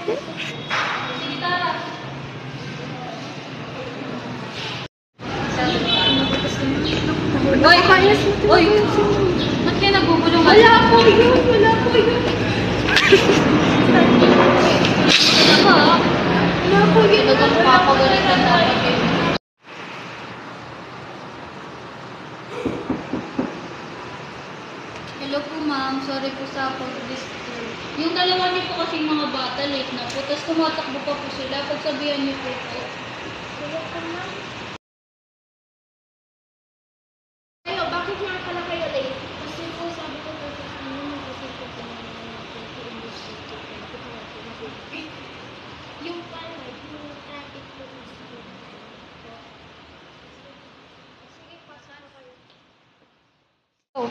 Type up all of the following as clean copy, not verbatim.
Sige, tara. Hoy! Hoy! Ba't kayo nagugulong? Wala po yun! Wala po yun! Wala po yun! Nagpapagalitan namin kayo. Hello po ma'am, sorry po sa pag-disturb. Yung dalawa niyo po kasing mga bata, late na po. Tapos tumatakbo pa po sila. Pagsabihan niyo po po. Wala po ma'am. Ayo, bakit nga pala kayo late? Kasi po sabi ko po sa inyo, mag-isip ko po naman natin sa industry ko. Yung pala, yung traffic po ng school. Sige, pasok kayo. Oh.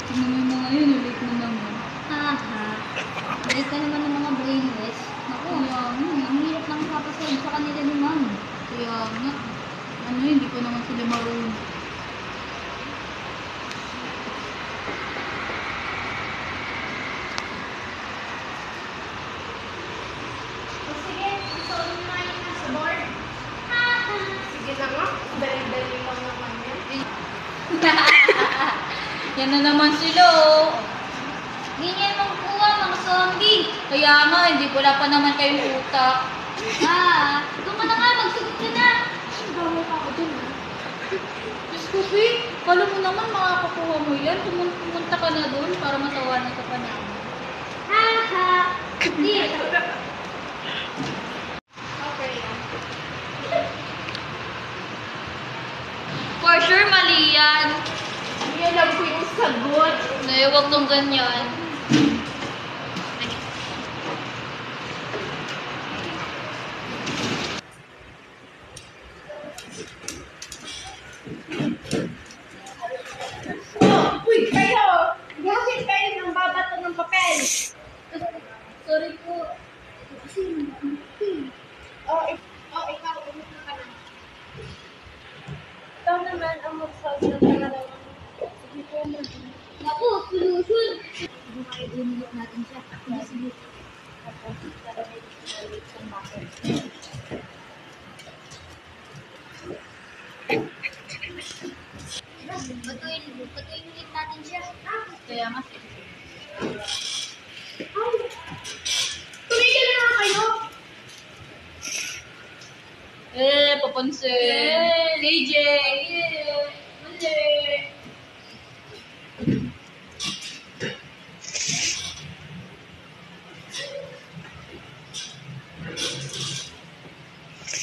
Tingnan mo yung mga yun, ulit mo naman. Aha. Balik ka naman ng mga brainless. Naku, ang hirap lang kapasod sa kanila ni ma'am. Kaya nga, ano hindi ko naman sila marunong. O sige, isuot mo na yung nasa board. Sige na nga, dali-dali lang naman yan. Yan na naman sila, oh. Ganyan mong kuha, mga zombie. Kaya nga, hindi wala pa naman kayong utak. Doon ka na nga, magsugot ka na. Bawal pa ako dun, ha? Diyos ko, Faye, kala mo naman makakakuha mo yan. Pumunta ka na doon para matawanan ka pa namin. Hindi. Okay, yan. For sure, mali yan. Yan lang po yung sagot. Nay, huwag tong ganyan. Uy, kayo! Bakit kayo nang babato ng papel? Sorry po. Ikaw, umupo ka na. Ikaw naman ang mag-solve ng pangalawang. Sige po, Naku, solution. Hindi kayo unilok natin siya. Hindi sige. Patuloy natin siya. Kaya nga. Tumigil na nga kayo! Papansin. KJ. Mali!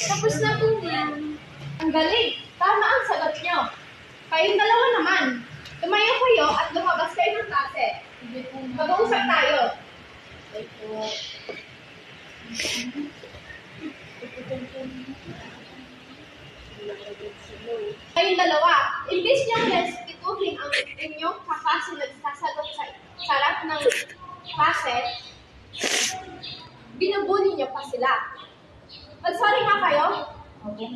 Tapos na po yan. Ang galing! Tama ang sagot nyo. Kayong dalawa naman. Tumayo kayo at lumabas kayo ng klase. Mag-uusap tayo. Kayong dalawa, imbis niyang respetuhin ang inyong kakasunod sasagot sa sarap ng klase, binubuli niyo pa sila. Mag-sorry nga kayo. Nandito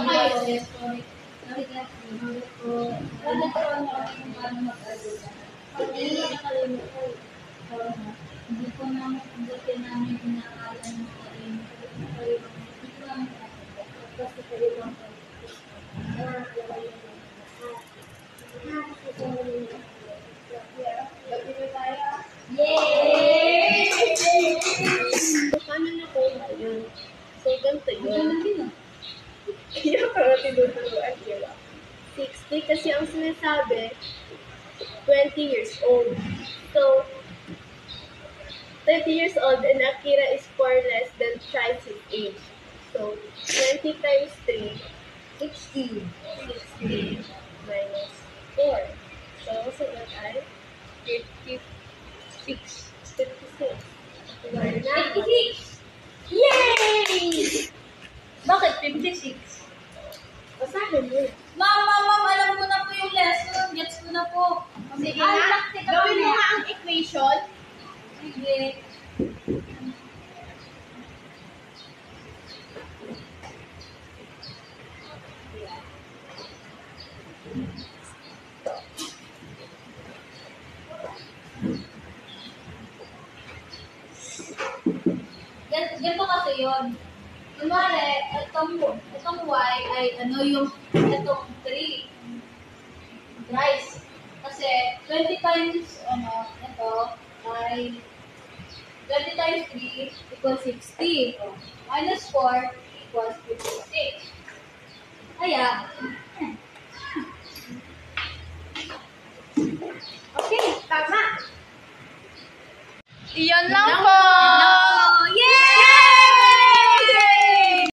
kayo. Hindi ko namin inaalam mo kayo. Kasi kayo lang Yay! Paano na po yun? So, ganito yun. Kaya para tinuturuan nila. 60 kasi ang sinasabi, 20 years old. So, 30 years old and Akira is far less than twice his age. So, 20 times 3, 60. 60 minus 4. yun. Kunwari, itong y ay ano yung itong 3. Rice. Kasi 20 times ito ay 20 times 3 equals 60. Minus 4 equals 56. Kaya,